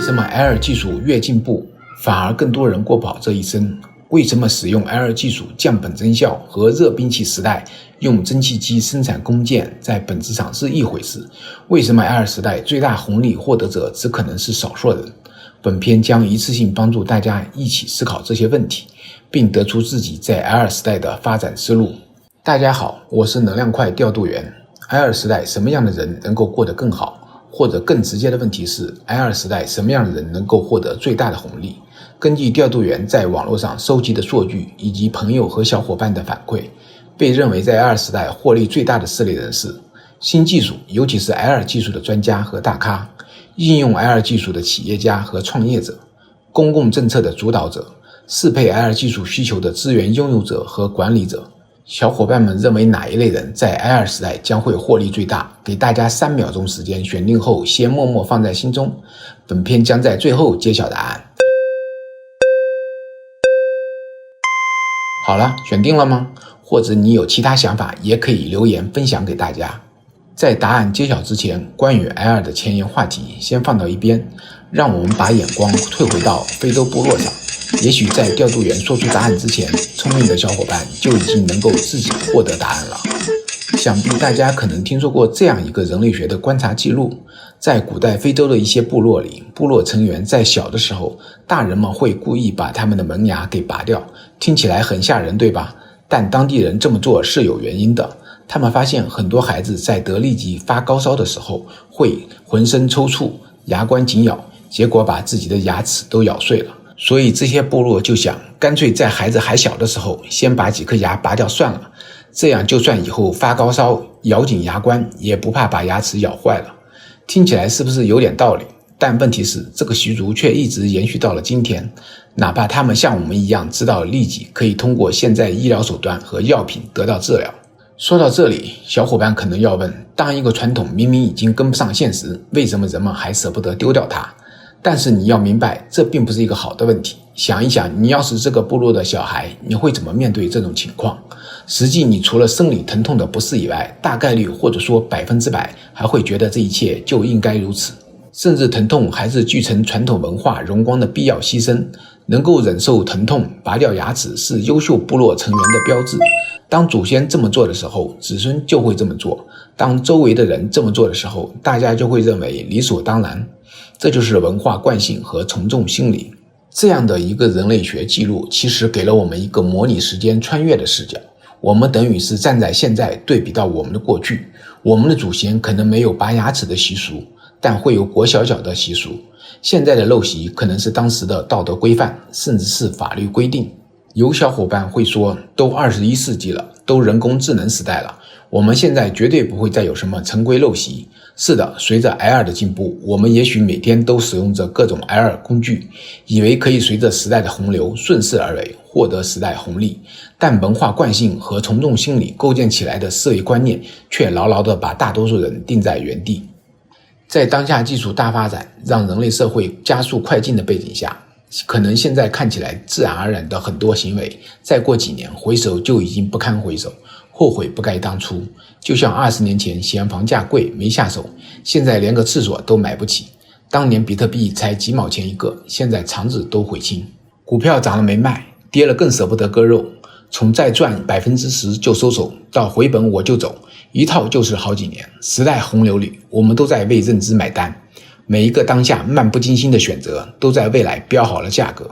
什么 Air 技术越进步，反而更多人过不好这一生？为什么使用 Air 技术降本增效和热兵器时代用蒸汽机生产弓箭在本质上是一回事？为什么 Air 时代最大红利获得者只可能是少数人？本篇将一次性帮助大家一起思考这些问题，并得出自己在 Air 时代的发展思路。大家好，我是能量块调度员。Air 时代什么样的人能够过得更好？或者更直接的问题是 Air 时代什么样的人能够获得最大的红利？根据调度员在网络上收集的数据以及朋友和小伙伴的反馈，被认为在 Air 时代获利最大的4类人士：新技术，尤其是 Air 技术的专家和大咖；应用 Air 技术的企业家和创业者；公共政策的主导者；适配 Air 技术需求的资源拥有者和管理者。小伙伴们认为哪一类人在 Air 时代将会获利最大？给大家3秒钟时间选定后，先默默放在心中。本篇将在最后揭晓答案。好了，选定了吗？或者你有其他想法，也可以留言分享给大家。在答案揭晓之前，关于 Air 的前沿话题先放到一边，让我们把眼光退回到非洲部落上。也许在调度员说出答案之前，聪明的小伙伴就已经能够自己获得答案了。想必大家可能听说过这样一个人类学的观察记录，在古代非洲的一些部落里，部落成员在小的时候，大人们会故意把他们的门牙给拔掉，听起来很吓人，对吧？但当地人这么做是有原因的。他们发现很多孩子在得痢疾发高烧的时候，会浑身抽搐，牙关紧咬，结果把自己的牙齿都咬碎了。所以这些部落就想，干脆在孩子还小的时候先把几颗牙拔掉算了，这样就算以后发高烧咬紧牙关也不怕把牙齿咬坏了。听起来是不是有点道理？但问题是这个习俗却一直延续到了今天，哪怕他们像我们一样知道痢疾可以通过现在医疗手段和药品得到治疗。说到这里，小伙伴可能要问，当一个传统明明已经跟不上现实，为什么人们还舍不得丢掉它？但是你要明白，这并不是一个好的问题。想一想，你要是这个部落的小孩，你会怎么面对这种情况？实际你除了生理疼痛的不适以外，大概率或者说100%还会觉得这一切就应该如此。甚至疼痛还是继承传统文化荣光的必要牺牲。能够忍受疼痛，拔掉牙齿是优秀部落成员的标志。当祖先这么做的时候，子孙就会这么做。当周围的人这么做的时候，大家就会认为理所当然。这就是文化惯性和从众心理。这样的一个人类学记录，其实给了我们一个模拟时间穿越的视角。我们等于是站在现在对比到我们的过去。我们的祖先可能没有拔牙齿的习俗，但会有裹小脚的习俗。现在的陋习可能是当时的道德规范，甚至是法律规定。有小伙伴会说，都21世纪了，都人工智能时代了，我们现在绝对不会再有什么陈规陋习。是的，随着 Air 的进步，我们也许每天都使用着各种 Air 工具，以为可以随着时代的洪流顺势而为，获得时代红利。但文化惯性和从众心理构建起来的思维观念，却牢牢地把大多数人定在原地。在当下技术大发展，让人类社会加速快进的背景下，可能现在看起来自然而然的很多行为，再过几年回首就已经不堪回首，后悔不该当初。就像20年前嫌房价贵没下手，现在连个厕所都买不起。当年比特币才几毛钱一个，现在肠子都悔青。股票涨了没卖，跌了更舍不得割肉。从再赚10%就收手，到回本我就走，一套就是好几年。时代洪流里，我们都在为认知买单。每一个当下漫不经心的选择，都在未来标好了价格。